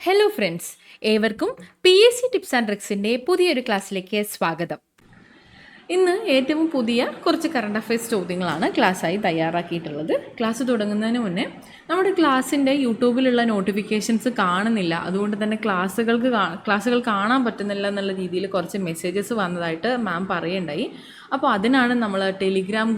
Hello friends, ഏവർക്കും PSC tips and ട്രിക്സിൻ്റെ പുതിയൊരു ക്ലാസ്സിലേക്ക് സ്വാഗതം. ഇന്ന് ഏറ്റവും പുതിയ കുറച്ച് കറണ്ട് അഫയേഴ്സ് ചോദ്യങ്ങളാണ് ക്ലാസ്സായി തയ്യാറാക്കിയിട്ടുള്ളത്. ക്ലാസ് തുടങ്ങുന്നതിന് മുന്നേ നമ്മുടെ ക്ലാസ്സിൻ്റെ യൂട്യൂബിലുള്ള നോട്ടിഫിക്കേഷൻസ് കാണുന്നില്ല, അതുകൊണ്ട് തന്നെ ക്ലാസ്സുകൾ കാണാൻ പറ്റുന്നില്ല എന്നുള്ള രീതിയിൽ കുറച്ച് മെസ്സേജസ് വന്നതായിട്ട് മാം പറയുണ്ടായി. അപ്പോൾ അതിനാണ് നമ്മൾ ടെലിഗ്രാം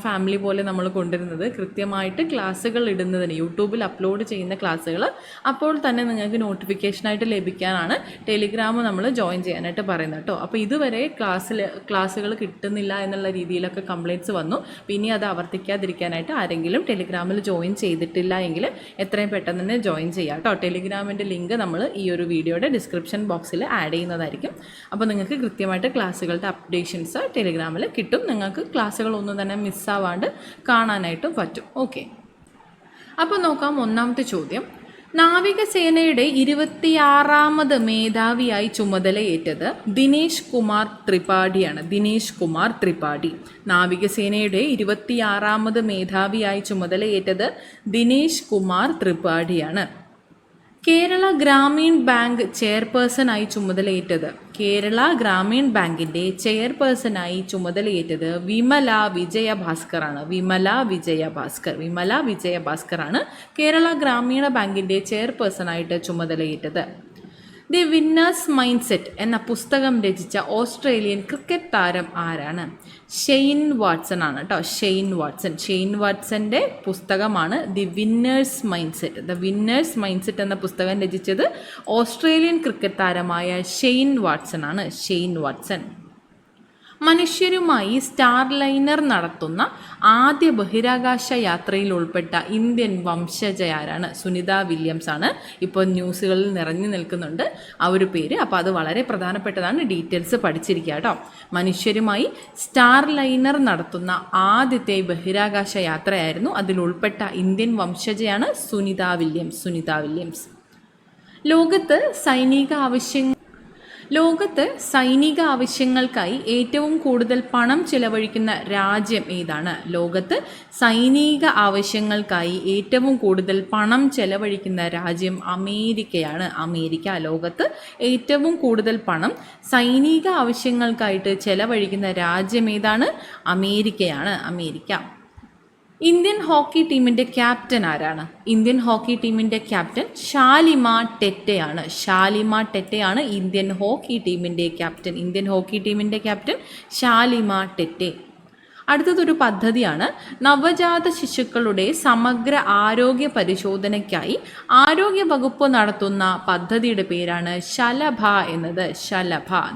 ഫാമിലി പോലെ നമ്മൾ കൊണ്ടുവരുന്നത്. കൃത്യമായിട്ട് ക്ലാസ്സുകൾ ഇടുന്നതിന് യൂട്യൂബിൽ അപ്ലോഡ് ചെയ്യുന്ന ക്ലാസ്സുകൾ അപ്പോൾ തന്നെ നിങ്ങൾക്ക് നോട്ടിഫിക്കേഷനായിട്ട് ലഭിക്കാനാണ് ടെലിഗ്രാം നമ്മൾ ജോയിൻ ചെയ്യാനായിട്ട് പറയുന്നത് കേട്ടോ. അപ്പോൾ ഇതുവരെ ക്ലാസ്സുകൾ കിട്ടുന്നില്ല എന്നുള്ള രീതിയിലൊക്കെ കംപ്ലയിൻറ്റ്സ് വന്നു. പിന്നെ അത് ആവർത്തിക്കാതിരിക്കാനായിട്ട് ആരെങ്കിലും ടെലിഗ്രാമിൽ ജോയിൻ ചെയ്തിട്ടില്ല എങ്കിൽ എത്രയും പെട്ടെന്ന് തന്നെ ജോയിൻ ചെയ്യാം കേട്ടോ. ടെലിഗ്രാമിൻ്റെ ലിങ്ക് നമ്മൾ ഈ ഒരു വീഡിയോയുടെ ഡിസ്ക്രിപ്ഷൻ ബോക്സിൽ ആഡ് ചെയ്യുന്നതായിരിക്കും. അപ്പോൾ നിങ്ങൾക്ക് കൃത്യമായിട്ട് ക്ലാസ്സുകളുടെ അപ്ഡേഷൻസ് ടെലിഗ്രാമിൽ കിട്ടും. നിങ്ങൾക്ക് ക്ലാസ്സുകളൊന്നും തന്നെ മിസ്സാവാണ്ട് കാണാനായിട്ടും പറ്റും. ഓക്കെ, അപ്പോൾ നോക്കാം. ഒന്നാമത്തെ ചോദ്യം, നാവികസേനയുടെ 26ാമത് മേധാവിയായി ചുമതലയേറ്റത് ദിനേശ് കുമാർ ത്രിപാഠിയാണ്. നാവികസേനയുടെ 26ാമത് മേധാവിയായി ചുമതലയേറ്റത് ദിനേശ് കുമാർ ത്രിപാഠിയാണ്. കേരള ഗ്രാമീൺ ബാങ്ക് ചെയർപേഴ്സണായി ചുമതലയേറ്റത് വിമല വിജയഭാസ്കറാണ്. വിമല വിജയഭാസ്കറാണ് കേരള ഗ്രാമീണ ബാങ്കിൻ്റെ ചെയർപേഴ്സണായിട്ട് ചുമതലയേറ്റത്. ദി വിന്നേഴ്സ് മൈൻഡ് സെറ്റ് എന്ന പുസ്തകം രചിച്ച ഓസ്ട്രേലിയൻ ക്രിക്കറ്റ് താരം ആരാണ്? ഷെയ്ൻ വാട്സൺ ആണ് കേട്ടോ. ഷെയ്ൻ വാട്സൻ്റെ പുസ്തകമാണ് ദി വിന്നേഴ്സ് മൈൻഡ് സെറ്റ് എന്ന പുസ്തകം രചിച്ചത് ഓസ്ട്രേലിയൻ ക്രിക്കറ്റ് താരമായ ഷെയ്ൻ വാട്സൺ ആണ്. മനുഷ്യരുമായി സ്റ്റാർലൈനർ നടത്തുന്ന ആദ്യ ബഹിരാകാശ യാത്രയിൽ ഉൾപ്പെട്ട ഇന്ത്യൻ വംശജയാരാണ്? സുനിത വില്യംസ് ആണ്. ഇപ്പോൾ ന്യൂസുകളിൽ നിറഞ്ഞു നിൽക്കുന്നുണ്ട് ആ ഒരു പേര്. അപ്പോൾ അത് വളരെ പ്രധാനപ്പെട്ടതാണ്, ഡീറ്റെയിൽസ് പഠിച്ചിരിക്കുക കേട്ടോ. മനുഷ്യരുമായി സ്റ്റാർലൈനർ നടത്തുന്ന ആദ്യത്തെ ബഹിരാകാശ യാത്രയായിരുന്നു. അതിൽ ഉൾപ്പെട്ട ഇന്ത്യൻ വംശജയാണ് സുനിത വില്യംസ്. ലോകത്ത് സൈനിക ആവശ്യങ്ങൾക്കായി ഏറ്റവും കൂടുതൽ പണം ചെലവഴിക്കുന്ന രാജ്യം ഏതാണ്? അമേരിക്കയാണ്. ലോകത്ത് ഏറ്റവും കൂടുതൽ പണം സൈനിക ആവശ്യങ്ങൾക്കായിട്ട് ചെലവഴിക്കുന്ന രാജ്യം ഏതാണ്? അമേരിക്ക. ഇന്ത്യൻ ഹോക്കി ടീമിൻ്റെ ക്യാപ്റ്റൻ ആരാണ്? ഇന്ത്യൻ ഹോക്കി ടീമിൻ്റെ ക്യാപ്റ്റൻ ഷാലിമ ടെറ്റെയാണ് ഇന്ത്യൻ ഹോക്കി ടീമിൻ്റെ ക്യാപ്റ്റൻ ഷാലിമ ടെറ്റെ. അടുത്തതൊരു പദ്ധതിയാണ്. നവജാത ശിശുക്കളുടെ സമഗ്ര ആരോഗ്യ പരിശോധനയ്ക്കായി ആരോഗ്യ വകുപ്പ് നടത്തുന്ന പദ്ധതിയുടെ പേരാണ് ശലഭ എന്നത്.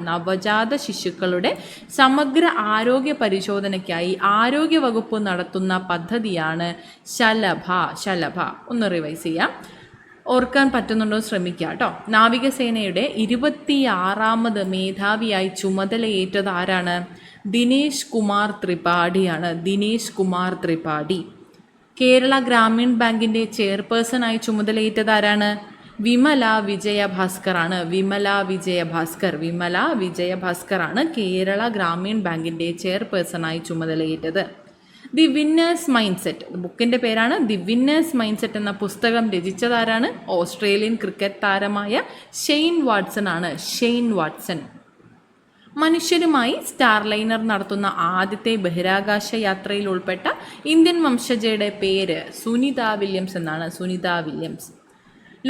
നവജാത ശിശുക്കളുടെ സമഗ്ര ആരോഗ്യ പരിശോധനയ്ക്കായി ആരോഗ്യ വകുപ്പ് നടത്തുന്ന പദ്ധതിയാണ് ശലഭ. ഒന്ന് റിവൈസ് ചെയ്യാം, ഓർക്കാൻ പറ്റുന്നുണ്ടോ ശ്രമിക്കുക കേട്ടോ. നാവികസേനയുടെ 26ാമത് മേധാവിയായി ചുമതലയേറ്റത് ആരാണ്? ദിനേശ് കുമാർ ത്രിപാഠി. കേരള ഗ്രാമീൺ ബാങ്കിൻ്റെ ചെയർപേഴ്സണായി ചുമതലയേറ്റത് ആരാണ്? വിമല വിജയഭാസ്കറാണ് കേരള ഗ്രാമീൺ ബാങ്കിൻ്റെ ചെയർപേഴ്സണായി ചുമതലയേറ്റത്. ദി വിന്നേഴ്സ് മൈൻഡ് സെറ്റ് ബുക്കിൻ്റെ പേരാണ് ദി വിന്നേഴ്സ് മൈൻഡ് സെറ്റ് എന്ന പുസ്തകം രചിച്ചതാരാണ്? ഓസ്ട്രേലിയൻ ക്രിക്കറ്റ് താരമായ ഷെയ്ൻ വാട്സൺ. മനുഷ്യരുമായി സ്റ്റാർലൈനർ നടത്തുന്ന ആദ്യത്തെ ബഹിരാകാശ യാത്രയിൽ ഉൾപ്പെട്ട ഇന്ത്യൻ വംശജയുടെ പേര് സുനിത വില്യംസ്.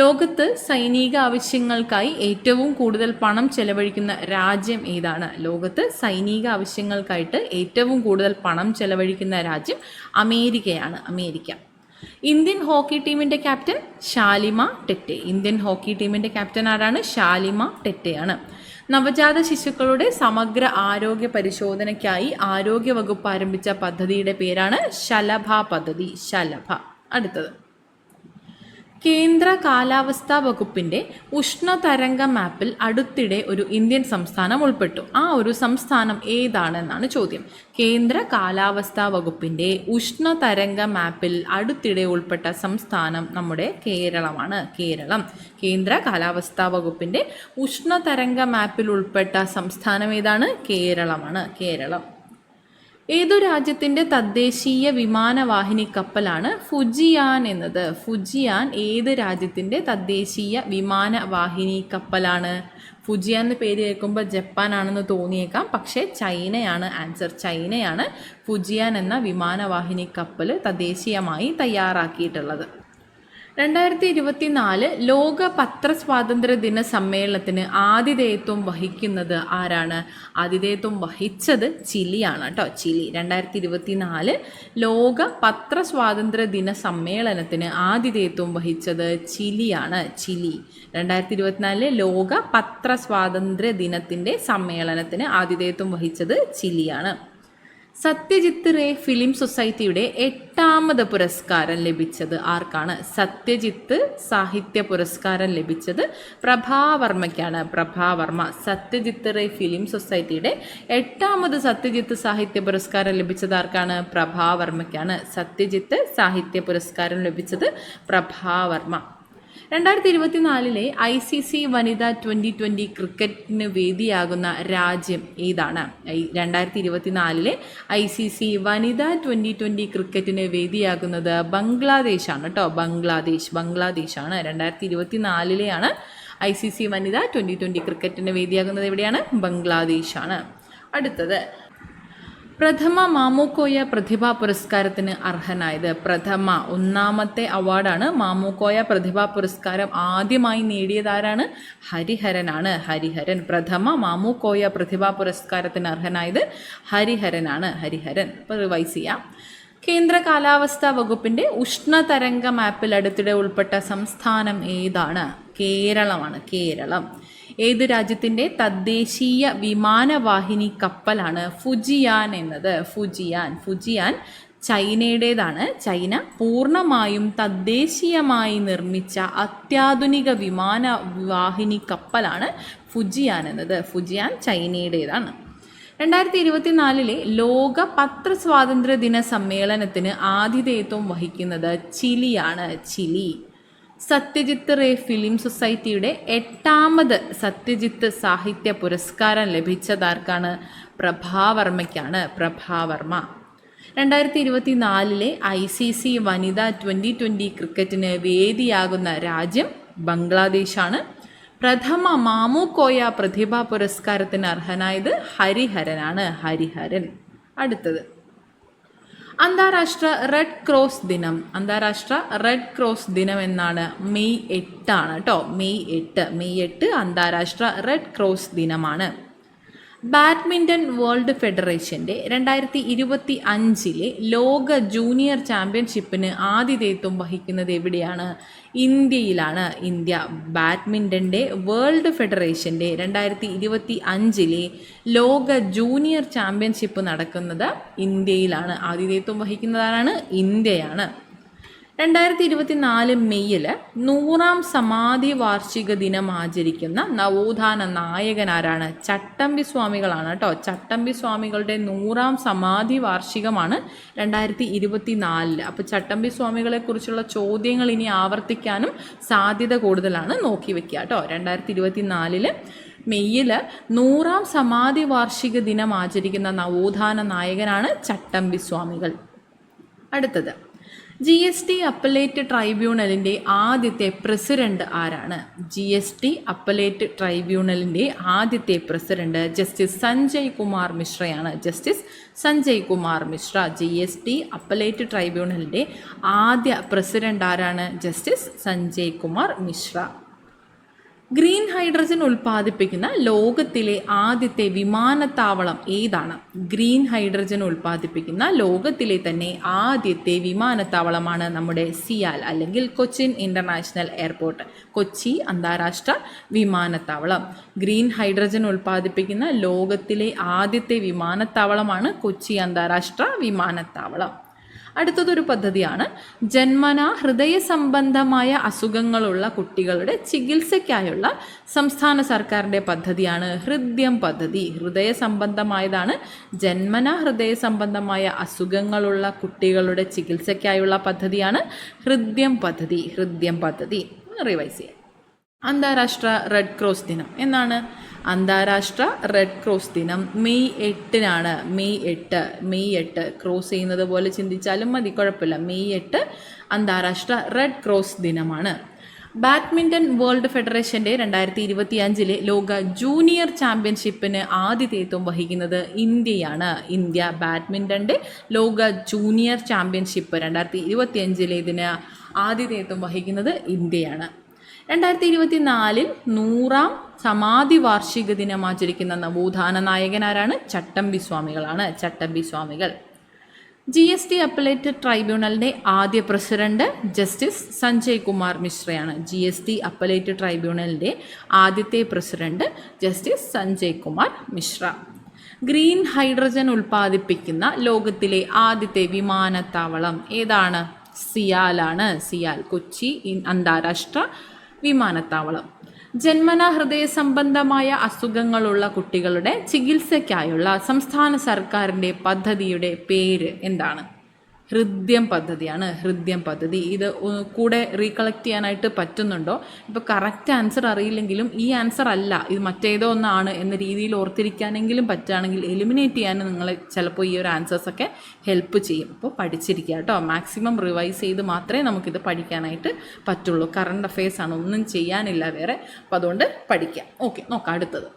ലോകത്ത് സൈനിക ആവശ്യങ്ങൾക്കായി ഏറ്റവും കൂടുതൽ പണം ചെലവഴിക്കുന്ന രാജ്യം ഏതാണ്? അമേരിക്ക. ഇന്ത്യൻ ഹോക്കി ടീമിൻ്റെ ക്യാപ്റ്റൻ ഷാലിമ ടെറ്റെ. ആരാണ്? ഷാലിമ ടെറ്റെയാണ്. നവജാത ശിശുക്കളുടെ സമഗ്ര ആരോഗ്യ പരിശോധനയ്ക്കായി ആരോഗ്യ വകുപ്പ് ആരംഭിച്ച പദ്ധതിയുടെ പേരാണ് ശലഭ പദ്ധതി. അടുത്തത്, കേന്ദ്ര കാലാവസ്ഥാ വകുപ്പിൻ്റെ ഉഷ്ണതരംഗ മാപ്പിൽ അടുത്തിടെ ഒരു ഇന്ത്യൻ സംസ്ഥാനം ഉൾപ്പെട്ടു. ആ ഒരു സംസ്ഥാനം ഏതാണെന്നാണ് ചോദ്യം. കേന്ദ്ര കാലാവസ്ഥാ വകുപ്പിൻ്റെ ഉഷ്ണതരംഗ മാപ്പിൽ അടുത്തിടെ ഉൾപ്പെട്ട സംസ്ഥാനം നമ്മുടെ കേരളമാണ്. കേന്ദ്ര കാലാവസ്ഥാ വകുപ്പിൻ്റെ ഉഷ്ണതരംഗ മാപ്പിൽ ഉൾപ്പെട്ട സംസ്ഥാനം ഏതാണ്? കേരളം. ഏതു രാജ്യത്തിൻ്റെ തദ്ദേശീയ വിമാനവാഹിനി കപ്പലാണ് ഫുജിയാൻ എന്നത്? ഫുജിയാൻ ഏത് രാജ്യത്തിൻ്റെ തദ്ദേശീയ വിമാനവാഹിനി കപ്പലാണ്? ഫുജിയാൻ എന്ന് പേര് കേൾക്കുമ്പോൾ ജപ്പാനാണെന്ന് തോന്നിയേക്കാം, പക്ഷേ ചൈനയാണ് ആൻസർ. ചൈനയാണ് ഫുജിയാൻ എന്ന വിമാനവാഹിനി കപ്പൽ തദ്ദേശീയമായി തയ്യാറാക്കിയിട്ടുള്ളത്. 2024 ലോക പത്രസ്വാതന്ത്ര്യ ദിന സമ്മേളനത്തിന് ആതിഥേയത്വം വഹിക്കുന്നത് ആരാണ്? ആതിഥേയത്വം വഹിച്ചത് ചിലിയാണ് കേട്ടോ. ചിലി 2024 ലോക പത്രസ്വാതന്ത്ര്യ ദിന സമ്മേളനത്തിന് ആതിഥേയത്വം വഹിച്ചത് ചിലിയാണ്. ചിലി 2024 ലോക പത്രസ്വാതന്ത്ര്യ ദിനത്തിൻ്റെ സമ്മേളനത്തിന് ആതിഥേയത്വം വഹിച്ചത് ചിലിയാണ്. സത്യജിത്ത് റേ ഫിലിം സൊസൈറ്റിയുടെ 8ാമത് പുരസ്കാരം ലഭിച്ചത് ആർക്കാണ്? സത്യജിത്ത് സാഹിത്യ പുരസ്കാരം ലഭിച്ചത് പ്രഭാവർമ്മയ്ക്കാണ്. പ്രഭാവർമ്മ. സത്യജിത്ത് റേ ഫിലിം സൊസൈറ്റിയുടെ 8ാമത് സത്യജിത്ത് സാഹിത്യ പുരസ്കാരം ലഭിച്ചത് ആർക്കാണ്? പ്രഭാവർമ്മയ്ക്കാണ്. സത്യജിത്ത് സാഹിത്യ പുരസ്കാരം ലഭിച്ചത് പ്രഭാവർമ്മ. 2024 ICC വനിതാ 2020 ക്രിക്കറ്റിന് വേദിയാകുന്ന രാജ്യം ഏതാണ്? 2024 ICC വനിതാ 2020 ക്രിക്കറ്റിന് വേദിയാകുന്നത് ബംഗ്ലാദേശാണ് കേട്ടോ. ബംഗ്ലാദേശാണ് 2024 ICC വനിതാ 2020 ക്രിക്കറ്റിന് വേദിയാകുന്നത് എവിടെയാണ്? ബംഗ്ലാദേശാണ്. അടുത്തത്, പ്രഥമ മാമുക്കോയ പ്രതിഭാ പുരസ്കാരത്തിന് അർഹനായത്? ഒന്നാമത്തെ അവാർഡാണ് മാമുക്കോയ പ്രതിഭാ പുരസ്കാരം ആദ്യമായി നേടിയതാരാണ്? ഹരിഹരനാണ്. ഹരിഹരൻ. പ്രഥമ മാമുക്കോയ പ്രതിഭാ പുരസ്കാരത്തിന് അർഹനായത് ഹരിഹരനാണ്. ഹരിഹരൻ. ഇപ്പോൾ റിവൈസ് ചെയ്യാം. കേന്ദ്ര കാലാവസ്ഥാ വകുപ്പിൻ്റെ ഉഷ്ണതരംഗ മാപ്പിൽ അടുത്തിടെ ഉൾപ്പെട്ട സംസ്ഥാനം ഏതാണ്? കേരളമാണ്. കേരളം. ഏത് രാജ്യത്തിൻ്റെ തദ്ദേശീയ വിമാനവാഹിനി കപ്പലാണ് ഫുജിയാൻ എന്നത്? ഫുജിയാൻ ചൈനയുടേതാണ്. ചൈന പൂർണ്ണമായും തദ്ദേശീയമായി നിർമ്മിച്ച അത്യാധുനിക വിമാനവാഹിനി കപ്പലാണ് ഫുജിയാൻ എന്നത്. ഫുജിയാൻ ചൈനയുടേതാണ്. 2024 ലോക പത്രസ്വാതന്ത്ര്യ ദിന സമ്മേളനത്തിന് ആതിഥേയത്വം വഹിക്കുന്നത് ചിലിയാണ്. ചിലി. സത്യജിത്ത് റേ ഫിലിം സൊസൈറ്റിയുടെ 8ാമത് സത്യജിത്ത് സാഹിത്യ പുരസ്കാരം ലഭിച്ചതാർക്കാണ്? പ്രഭാവർമ്മയ്ക്കാണ്. പ്രഭാവർമ്മ. 2024 ICC വനിതാ 2020 ക്രിക്കറ്റിന് വേദിയാകുന്ന രാജ്യം ബംഗ്ലാദേശാണ്. പ്രഥമ മാമുക്കോയ പ്രതിഭാ പുരസ്കാരത്തിന് അർഹനായത് ഹരിഹരനാണ്. ഹരിഹരൻ. അടുത്തത്, അന്താരാഷ്ട്ര റെഡ് ക്രോസ് ദിനം. അന്താരാഷ്ട്ര റെഡ് ക്രോസ് ദിനം എന്നാണ്? മെയ് 8 ആണ് കേട്ടോ. മെയ് 8 അന്താരാഷ്ട്ര റെഡ് ക്രോസ് ദിനമാണ്. ബാഡ്മിൻ്റൺ വേൾഡ് ഫെഡറേഷൻ്റെ 2025 ലോക ജൂനിയർ ചാമ്പ്യൻഷിപ്പിന് ആതിഥേയത്വം വഹിക്കുന്നത് എവിടെയാണ്? ഇന്ത്യയിലാണ്. ഇന്ത്യ. ബാഡ്മിൻ്റൻ്റെ വേൾഡ് ഫെഡറേഷൻ്റെ 2025 ലോക ജൂനിയർ ചാമ്പ്യൻഷിപ്പ് നടക്കുന്നത് ഇന്ത്യയിലാണ്. ആതിഥേയത്വം വഹിക്കുന്നതാരാണ്? ഇന്ത്യയാണ്. 2024 മെയ്യിൽ 100ാം സമാധി വാർഷിക ദിനം ആചരിക്കുന്ന നവോത്ഥാന നായകനാരാണ്? ചട്ടമ്പി സ്വാമികളാണ് കേട്ടോ. ചട്ടമ്പി സ്വാമികളുടെ 100ാം സമാധി വാർഷികമാണ് 2024. അപ്പോൾ ചട്ടമ്പി സ്വാമികളെക്കുറിച്ചുള്ള ചോദ്യങ്ങൾ ഇനി ആവർത്തിക്കാനും സാധ്യത കൂടുതലാണ്. നോക്കി വെക്കുക കേട്ടോ. 2024 മെയ്യിൽ 100ാം സമാധി വാർഷിക ദിനം ആചരിക്കുന്ന നവോത്ഥാന നായകനാണ് ചട്ടമ്പി സ്വാമികൾ. അടുത്തത്, GST അപ്പലേറ്റ് ട്രൈബ്യൂണലിൻ്റെ ആദ്യത്തെ പ്രസിഡന്റ് ആരാണ്? GST അപ്പലേറ്റ് ട്രൈബ്യൂണലിൻ്റെ ആദ്യത്തെ പ്രസിഡന്റ് ജസ്റ്റിസ് സഞ്ജയ് കുമാർ മിശ്രയാണ്. Justice Sanjay Kumar Mishra. GST appellate ട്രൈബ്യൂണലിൻ്റെ ആദ്യ പ്രസിഡന്റ് ആരാണ്? Justice Sanjay Kumar Mishra. Green hydrogen ഉൽപ്പാദിപ്പിക്കുന്ന ലോകത്തിലെ ആദ്യത്തെ വിമാനത്താവളം ഏതാണ്? ഗ്രീൻ ഹൈഡ്രജൻ ഉൽപ്പാദിപ്പിക്കുന്ന ലോകത്തിലെ തന്നെ ആദ്യത്തെ വിമാനത്താവളമാണ് നമ്മുടെ സിയാൽ അല്ലെങ്കിൽ കൊച്ചിൻ ഇൻ്റർനാഷണൽ എയർപോർട്ട്. കൊച്ചി അന്താരാഷ്ട്ര വിമാനത്താവളം. ഗ്രീൻ ഹൈഡ്രജൻ ഉൽപ്പാദിപ്പിക്കുന്ന ലോകത്തിലെ ആദ്യത്തെ വിമാനത്താവളമാണ് കൊച്ചി അന്താരാഷ്ട്ര വിമാനത്താവളം. അടുത്തതൊരു പദ്ധതിയാണ് ജന്മനാ ഹൃദയ സംബന്ധമായ അസുഖങ്ങളുള്ള കുട്ടികളുടെ ചികിത്സയ്ക്കായുള്ള സംസ്ഥാന സർക്കാരിൻ്റെ പദ്ധതിയാണ് ഹൃദ്യം പദ്ധതി. ഹൃദയ സംബന്ധമായതാണ്. ജന്മനാ ഹൃദയ സംബന്ധമായ അസുഖങ്ങളുള്ള കുട്ടികളുടെ ചികിത്സയ്ക്കായുള്ള പദ്ധതിയാണ് ഹൃദ്യം പദ്ധതി. റിവൈസ് ചെയ്യാം. അന്താരാഷ്ട്ര റെഡ് ക്രോസ് ദിനം എന്നാണ്? അന്താരാഷ്ട്ര റെഡ് ക്രോസ് ദിനം മെയ് 8-നാണ്. മെയ് 8 ക്രോസ് ചെയ്യുന്നത് പോലെ ചിന്തിച്ചാലും മതി, കുഴപ്പമില്ല. മെയ് 8 അന്താരാഷ്ട്ര റെഡ് ക്രോസ് ദിനമാണ്. ബാഡ്മിൻ്റൺ വേൾഡ് ഫെഡറേഷൻ്റെ 2025 ലോക ജൂനിയർ ചാമ്പ്യൻഷിപ്പിന് ആതിഥേയത്വം വഹിക്കുന്നത് ഇന്ത്യയാണ്. ഇന്ത്യ ബാഡ്മിൻ്റൻ്റെ ലോക ജൂനിയർ ചാമ്പ്യൻഷിപ്പ് 2025 ഇതിന് ആതിഥേയത്വം വഹിക്കുന്നത് ഇന്ത്യയാണ്. 2024 100ാം സമാധി വാർഷിക ദിനം ആചരിക്കുന്ന നവോത്ഥാന നായകനാരാണ്? ചട്ടമ്പി സ്വാമികൾ. GST അപ്പലേറ്റ് ട്രൈബ്യൂണലിൻ്റെ ആദ്യ പ്രസിഡന്റ് ജസ്റ്റിസ് സഞ്ജയ് കുമാർ മിശ്രയാണ്. GST അപ്പലേറ്റ് ട്രൈബ്യൂണലിൻ്റെ ആദ്യത്തെ president justice Sanjay Kumar Mishra. Green hydrogen ഉൽപ്പാദിപ്പിക്കുന്ന ലോകത്തിലെ ആദ്യത്തെ വിമാനത്താവളം ഏതാണ്? സിയാലാണ്. കൊച്ചി അന്താരാഷ്ട്ര വിമാനത്താവളം. ജന്മന ഹൃദയ സംബന്ധമായ അസുഖങ്ങളുള്ള കുട്ടികളുടെ ചികിത്സയ്ക്കായുള്ള സംസ്ഥാന സർക്കാരിൻ്റെ പദ്ധതിയുടെ പേര് എന്താണ്? ഹൃദ്യം പദ്ധതി. ഇത് കൂടെ റീകളക്ട് ചെയ്യാനായിട്ട് പറ്റുന്നുണ്ടോ? ഇപ്പോൾ കറക്റ്റ് ആൻസർ അറിയില്ലെങ്കിലും ഈ ആൻസർ അല്ല, ഇത് മറ്റേതോ ഒന്നാണ് എന്ന രീതിയിൽ ഓർത്തിരിക്കാനെങ്കിലും പറ്റുകയാണെങ്കിൽ എലിമിനേറ്റ് ചെയ്യാൻ നിങ്ങളെ ചിലപ്പോൾ ഈ ഒരു ആൻസേഴ്സൊക്കെ ഹെൽപ്പ് ചെയ്യും. അപ്പോൾ പഠിച്ചിരിക്കുക കേട്ടോ. മാക്സിമം റിവൈസ് ചെയ്ത് മാത്രമേ നമുക്കിത് പഠിക്കാനായിട്ട് പറ്റുള്ളൂ. കറണ്ട് അഫെയർസാണ്, ഒന്നും ചെയ്യാനില്ല വേറെ. അപ്പോൾ അതുകൊണ്ട് പഠിക്കാം. ഓക്കെ, നോക്കാം അടുത്തത്.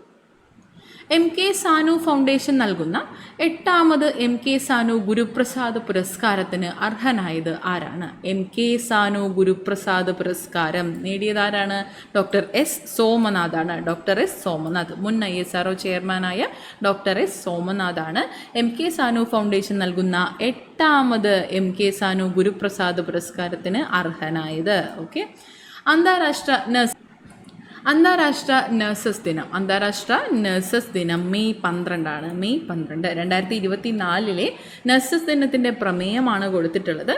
MK സാനു ഫൗണ്ടേഷൻ നൽകുന്ന 8ാമത് MK സാനു ഗുരുപ്രസാദ് പുരസ്കാരത്തിന് അർഹനായത് ആരാണ്? MK സാനു ഗുരുപ്രസാദ് പുരസ്കാരം നേടിയതാരാണ്? Doctor S Somnath. മുൻ ISRO ചെയർമാനായ ഡോക്ടർ എസ് സോമനാഥാണ് MK സാനു ഫൗണ്ടേഷൻ നൽകുന്ന 8ാമത് MK സാനു ഗുരുപ്രസാദ് പുരസ്കാരത്തിന് അർഹനായത്. ഓക്കെ. അന്താരാഷ്ട്ര നഴ്സസ് ദിനം മെയ് 12 മെയ് 12. 2024 നഴ്സസ് ദിനത്തിൻ്റെ പ്രമേയമാണ് കൊടുത്തിട്ടുള്ളത്.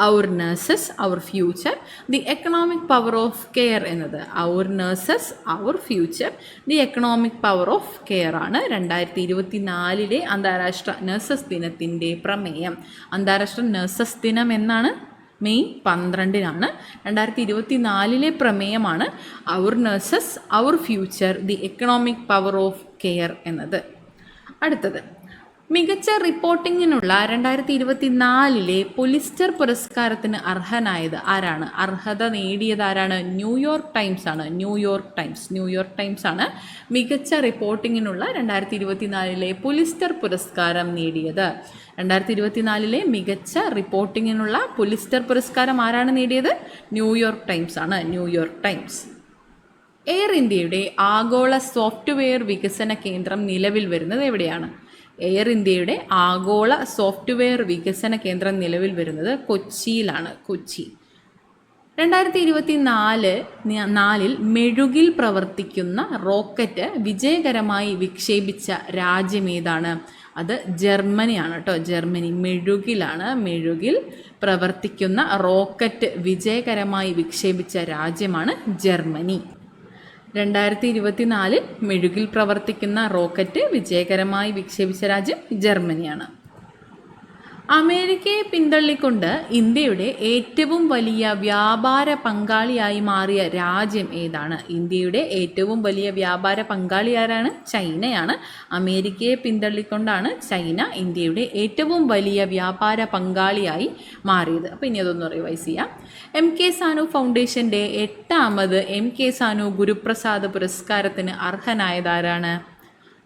Our nurses our future the economic power of care എന്നത്. Our nurses our future the economic power of care ആണ് 2024 അന്താരാഷ്ട്ര നഴ്സസ് ദിനത്തിൻ്റെ പ്രമേയം. അന്താരാഷ്ട്ര നഴ്സസ് ദിനം എന്നാണ്? മെയ് 12 2024 പ്രമേയമാണ് our nurses our future the economic power of care എന്നത്. അടുത്തത്, മികച്ച റിപ്പോർട്ടിങ്ങിനുള്ള 2024 പുലിസ്റ്റർ പുരസ്കാരത്തിന് അർഹനായത് ആരാണ്? അർഹത നേടിയതാരാണ്? ന്യൂയോർക്ക് ടൈംസ് ആണ് മികച്ച റിപ്പോർട്ടിങ്ങിനുള്ള 2024 പുലിസ്റ്റർ പുരസ്കാരം നേടിയത്. 2024 മികച്ച റിപ്പോർട്ടിങ്ങിനുള്ള പുലിസ്റ്റർ പുരസ്കാരം ആരാണ് നേടിയത്? New York times. എയർ ഇന്ത്യയുടെ ആഗോള സോഫ്റ്റ്വെയർ വികസന കേന്ദ്രം നിലവിൽ വരുന്നത് എവിടെയാണ്? എയർ ഇന്ത്യയുടെ ആഗോള സോഫ്റ്റ്വെയർ വികസന കേന്ദ്രം നിലവിൽ വരുന്നത് കൊച്ചിയിലാണ്. 2024 മെഴുകിൽ പ്രവർത്തിക്കുന്ന റോക്കറ്റ് വിജയകരമായി വിക്ഷേപിച്ച രാജ്യമേതാണ്? അത് ജർമ്മനിയാണ് കേട്ടോ. മെഴുകിൽ പ്രവർത്തിക്കുന്ന റോക്കറ്റ് വിജയകരമായി വിക്ഷേപിച്ച രാജ്യമാണ് ജർമ്മനി. 2024 മെഴുകിൽ പ്രവർത്തിക്കുന്ന റോക്കറ്റ് വിജയകരമായി വിക്ഷേപിച്ച രാജ്യം ജർമ്മനിയാണ്. അമേരിക്കയെ പിന്തള്ളിക്കൊണ്ട് ഇന്ത്യയുടെ ഏറ്റവും വലിയ വ്യാപാര പങ്കാളിയായി മാറിയ രാജ്യം ഏതാണ്? ഇന്ത്യയുടെ ഏറ്റവും വലിയ വ്യാപാര പങ്കാളി ആരാണ്? ചൈനയാണ്. അമേരിക്കയെ പിന്തള്ളിക്കൊണ്ടാണ് ചൈന ഇന്ത്യയുടെ ഏറ്റവും വലിയ വ്യാപാര പങ്കാളിയായി മാറിയത്. അപ്പോൾ ഇനി അതൊന്ന് റിവൈസ് ചെയ്യാം. MK സാനു ഫൗണ്ടേഷൻ്റെ 8ാമത് MK സാനു ഗുരുപ്രസാദ് പുരസ്കാരത്തിന് അർഹനായതാരാണ്?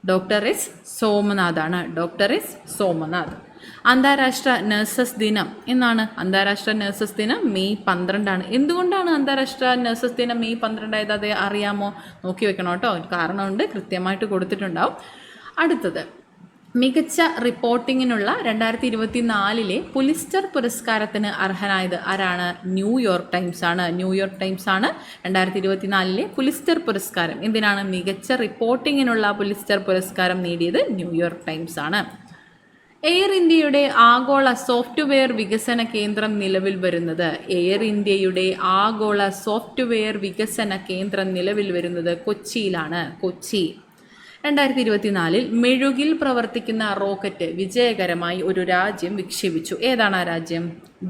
Doctor S Somnath. അന്താരാഷ്ട്ര നഴ്സസ് ദിനം എന്നാണ്? അന്താരാഷ്ട്ര നഴ്സസ് ദിനം മെയ് 12. എന്തുകൊണ്ടാണ് അന്താരാഷ്ട്ര നഴ്സസ് ദിനം മെയ് 12 ആയത്? അത് അറിയാമോ? നോക്കി വെക്കണം കേട്ടോ, കാരണമുണ്ട്, കൃത്യമായിട്ട് കൊടുത്തിട്ടുണ്ടാവും. അടുത്തത്, മികച്ച റിപ്പോർട്ടിങ്ങിനുള്ള 2024 പുലിസ്റ്റർ പുരസ്കാരത്തിന് അർഹനായത് ആരാണ്? ന്യൂയോർക്ക് ടൈംസ് ആണ് 2024 പുലിസ്റ്റർ പുരസ്കാരം. എന്തിനാണ്? മികച്ച റിപ്പോർട്ടിങ്ങിനുള്ള പുലിസ്റ്റർ പുരസ്കാരം നേടിയത് ന്യൂയോർക്ക് ടൈംസ് ആണ്. എയർ ഇന്ത്യയുടെ ആഗോള സോഫ്റ്റ്വെയർ വികസന കേന്ദ്രം നിലവിൽ വരുന്നത് കൊച്ചിയിലാണ്. 2024 മെഴുകിൽ പ്രവർത്തിക്കുന്ന റോക്കറ്റ് വിജയകരമായി ഒരു രാജ്യം വിക്ഷേപിച്ചു. ഏതാണ് ആ രാജ്യം?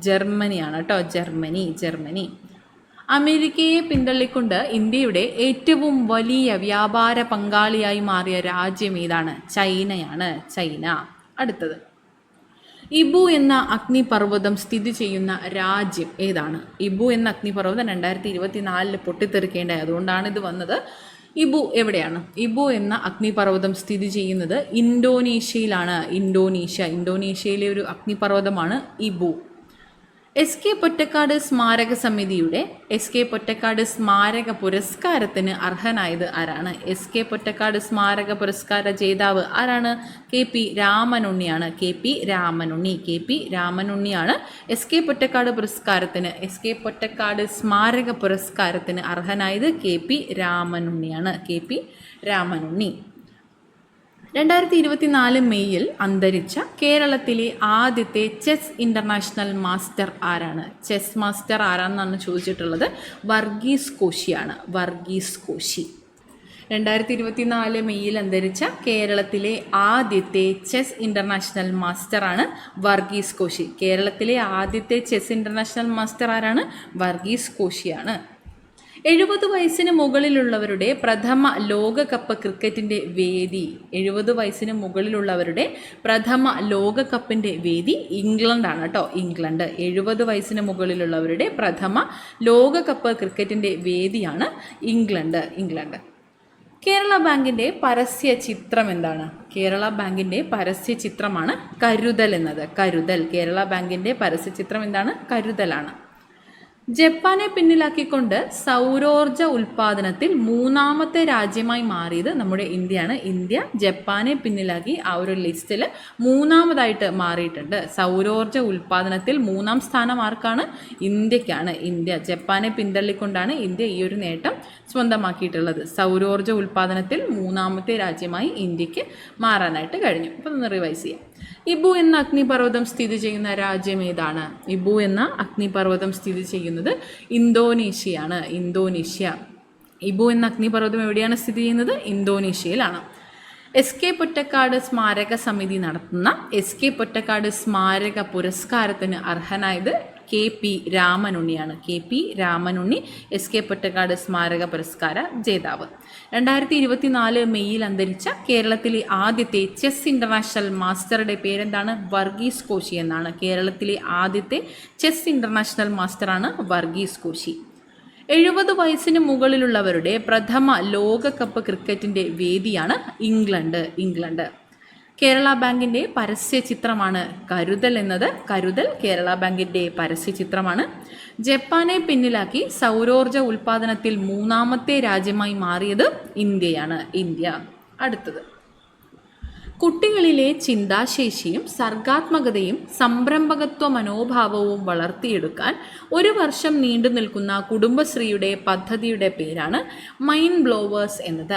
ജർമ്മനിയാണ് കേട്ടോ. ജർമ്മനി. അമേരിക്കയെ പിന്തള്ളിക്കൊണ്ട് ഇന്ത്യയുടെ ഏറ്റവും വലിയ വ്യാപാര പങ്കാളിയായി മാറിയ രാജ്യം ഏതാണ്? ചൈനയാണ്. ചൈന. അടുത്തത്, ഇബു എന്ന അഗ്നിപർവ്വതം സ്ഥിതി ചെയ്യുന്ന രാജ്യം ഏതാണ്? ഇബു എന്ന അഗ്നിപർവ്വതം 2024 പൊട്ടിത്തെറിക്കേണ്ടത്, അതുകൊണ്ടാണ് ഇത് വന്നത്. ഇബു എവിടെയാണ്? ഇബു എന്ന അഗ്നിപർവ്വതം സ്ഥിതി ചെയ്യുന്നത് ഇന്തോനേഷ്യയിലാണ്. ഇന്തോനേഷ്യയിലെ ഒരു അഗ്നിപർവ്വതമാണ് ഇബു. എസ് കെ പൊറ്റക്കാട് സ്മാരക സമിതിയുടെ എസ് കെ പൊറ്റക്കാട് സ്മാരക പുരസ്കാരത്തിന് അർഹനായത് ആരാണ്? എസ് കെ പൊറ്റക്കാട് സ്മാരക പുരസ്കാര ജേതാവ് ആരാണ്? കെ പി രാമനുണ്ണിയാണ്. കെ പി രാമനുണ്ണിയാണ് എസ് കെ പൊറ്റക്കാട് സ്മാരക പുരസ്കാരത്തിന് അർഹനായത്. K P രാമനുണ്ണിയാണ്. 2024 മെയ്യിൽ അന്തരിച്ച കേരളത്തിലെ ആദ്യത്തെ ചെസ് ഇൻ്റർനാഷണൽ മാസ്റ്റർ ആരാണ്? ചെസ് മാസ്റ്റർ ആരാണെന്നാണ് ചോദിച്ചിട്ടുള്ളത്. വർഗീസ് കോശിയാണ്. 2024 മെയ്യിൽ അന്തരിച്ച കേരളത്തിലെ ആദ്യത്തെ ചെസ് ഇൻ്റർനാഷണൽ മാസ്റ്ററാണ് വർഗീസ് കോശി. കേരളത്തിലെ ആദ്യത്തെ ചെസ് ഇൻ്റർനാഷണൽ മാസ്റ്റർ ആരാണ്? വർഗീസ് കോശിയാണ്. 70 വയസ്സിന് മുകളിലുള്ളവരുടെ പ്രഥമ ലോകകപ്പ് ക്രിക്കറ്റിൻ്റെ വേദി. 70 വയസ്സിന് മുകളിലുള്ളവരുടെ പ്രഥമ ലോകകപ്പിൻ്റെ വേദി ഇംഗ്ലണ്ടാണ് കേട്ടോ. 70 വയസ്സിന് മുകളിലുള്ളവരുടെ പ്രഥമ ലോകകപ്പ് ക്രിക്കറ്റിൻ്റെ വേദിയാണ് ഇംഗ്ലണ്ട്. കേരള ബാങ്കിൻ്റെ പരസ്യ ചിത്രം എന്താണ്? കേരള ബാങ്കിൻ്റെ പരസ്യ ചിത്രമാണ് കരുതൽ എന്നത്. കേരള ബാങ്കിൻ്റെ പരസ്യ ചിത്രം എന്താണ്? കരുതലാണ്. ജപ്പാനെ പിന്നിലാക്കിക്കൊണ്ട് സൗരോർജ ഉൽപ്പാദനത്തിൽ 3ാമത്തെ രാജ്യമായി മാറിയത് നമ്മുടെ ഇന്ത്യയാണ്. ഇന്ത്യ ജപ്പാനെ പിന്നിലാക്കി ആ ഒരു ലിസ്റ്റിൽ 3ാമതായിട്ട് മാറിയിട്ടുണ്ട്. സൗരോർജ ഉൽപ്പാദനത്തിൽ 3ാം സ്ഥാനം ആർക്കാണ്? ഇന്ത്യക്കാണ്. ജപ്പാനെ പിന്തള്ളിക്കൊണ്ടാണ് ഇന്ത്യ ഈ ഒരു നേട്ടം സ്വന്തമാക്കിയിട്ടുള്ളത്. സൗരോർജ ഉൽപ്പാദനത്തിൽ 3ാമത്തെ രാജ്യമായി ഇന്ത്യക്ക് മാറാനായിട്ട് കഴിഞ്ഞു. അപ്പോൾ ഒന്ന് റിവൈസ് ചെയ്യാം. ഇബു എന്ന അഗ്നിപർവ്വതം സ്ഥിതി ചെയ്യുന്ന രാജ്യം ഏതാണ്? ഇബു എന്ന അഗ്നിപർവ്വതം സ്ഥിതി ചെയ്യുന്നത് ഇന്തോനേഷ്യയാണ്. ഇബു എന്ന അഗ്നിപർവ്വതം എവിടെയാണ് സ്ഥിതി ചെയ്യുന്നത്? ഇന്തോനേഷ്യയിലാണ്. എസ് കെ പൊറ്റക്കാട് സ്മാരക സമിതി നടത്തുന്ന എസ് കെ പൊറ്റക്കാട് സ്മാരക പുരസ്കാരത്തിന് അർഹനായത് കെ പി രാമനുണ്ണിയാണ്. എസ് കെ പൊറ്റക്കാട് സ്മാരക പുരസ്കാര ജേതാവ്. 2024 മെയ്യിൽ അന്തരിച്ച കേരളത്തിലെ ആദ്യത്തെ ചെസ് ഇൻ്റർനാഷണൽ മാസ്റ്ററുടെ പേരെന്താണ്? വർഗീസ് കോശി എന്നാണ്. കേരളത്തിലെ ആദ്യത്തെ ചെസ് ഇൻ്റർനാഷണൽ മാസ്റ്ററാണ് വർഗീസ് കോശി. 70 വയസ്സിന് മുകളിലുള്ളവരുടെ പ്രഥമ ലോകകപ്പ് ക്രിക്കറ്റിൻ്റെ വേദിയാണ് ഇംഗ്ലണ്ട്. കേരള ബാങ്കിൻ്റെ പരസ്യ ചിത്രമാണ് കരുതൽ എന്നത്. കേരള ബാങ്കിൻ്റെ പരസ്യ ചിത്രമാണ്. ജപ്പാനെ പിന്നിലാക്കി സൗരോർജ ഉൽപ്പാദനത്തിൽ 3ാമത്തെ രാജ്യമായി മാറിയത് ഇന്ത്യയാണ്. അടുത്തത്, കുട്ടികളിലെ ചിന്താശേഷിയും സർഗാത്മകതയും സംരംഭകത്വ മനോഭാവവും വളർത്തിയെടുക്കാൻ 1 വർഷം നീണ്ടു നിൽക്കുന്ന കുടുംബശ്രീയുടെ പദ്ധതിയുടെ പേരാണ് മൈൻഡ് ബ്ലോവേഴ്സ് എന്നത്.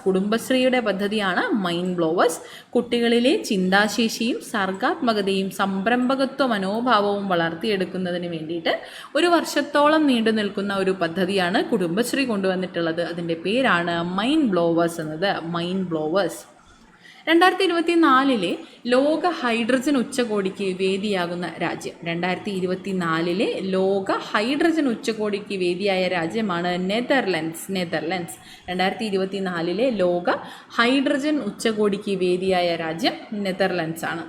കുടുംബശ്രീയുടെ പദ്ധതിയാണ് മൈൻഡ് ബ്ലോവേഴ്സ്. കുട്ടികളിലെ ചിന്താശേഷിയും സർഗാത്മകതയും സംരംഭകത്വ മനോഭാവവും വളർത്തിയെടുക്കുന്നതിന് വേണ്ടിയിട്ട് 1 വർഷത്തോളം നീണ്ടു നിൽക്കുന്ന ഒരു പദ്ധതിയാണ് കുടുംബശ്രീ കൊണ്ടുവന്നിട്ടുള്ളത്. അതിൻ്റെ പേരാണ് മൈൻഡ് ബ്ലോവേഴ്സ് എന്നത്. 2024 ലോക ഹൈഡ്രജൻ ഉച്ചകോടിക്ക് വേദിയാകുന്ന രാജ്യം. 2024 ലോക ഹൈഡ്രജൻ ഉച്ചകോടിക്ക് വേദിയായ രാജ്യമാണ് നെതർലൻഡ്സ്. 2024 ലോക ഹൈഡ്രജൻ ഉച്ചകോടിക്ക് വേദിയായ രാജ്യം നെതർലൻഡ്സ് ആണ്.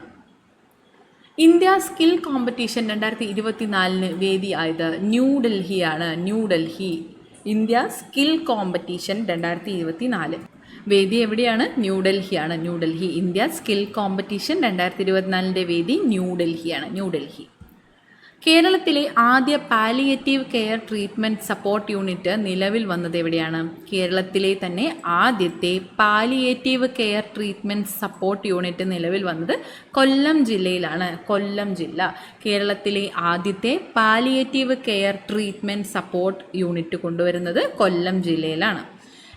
ഇന്ത്യ സ്കിൽ കോമ്പറ്റീഷൻ 2024 വേദിയായത് ന്യൂഡൽഹിയാണ്. ഇന്ത്യ സ്കിൽ കോമ്പറ്റീഷൻ 2024 വേദി എവിടെയാണ്? ന്യൂഡൽഹിയാണ്. ഇന്ത്യ സ്കിൽ കോമ്പറ്റീഷൻ 2024 വേദി ന്യൂഡൽഹി. കേരളത്തിലെ ആദ്യ palliative care treatment support unit നിലവിൽ വന്നത് എവിടെയാണ്? കേരളത്തിലെ തന്നെ ആദ്യത്തെ palliative care treatment support unit നിലവിൽ വന്നത് കൊല്ലം ജില്ലയിലാണ്. കേരളത്തിലെ ആദ്യത്തെ palliative care treatment support unit കൊണ്ടുവരുന്നത് കൊല്ലം ജില്ലയിലാണ്.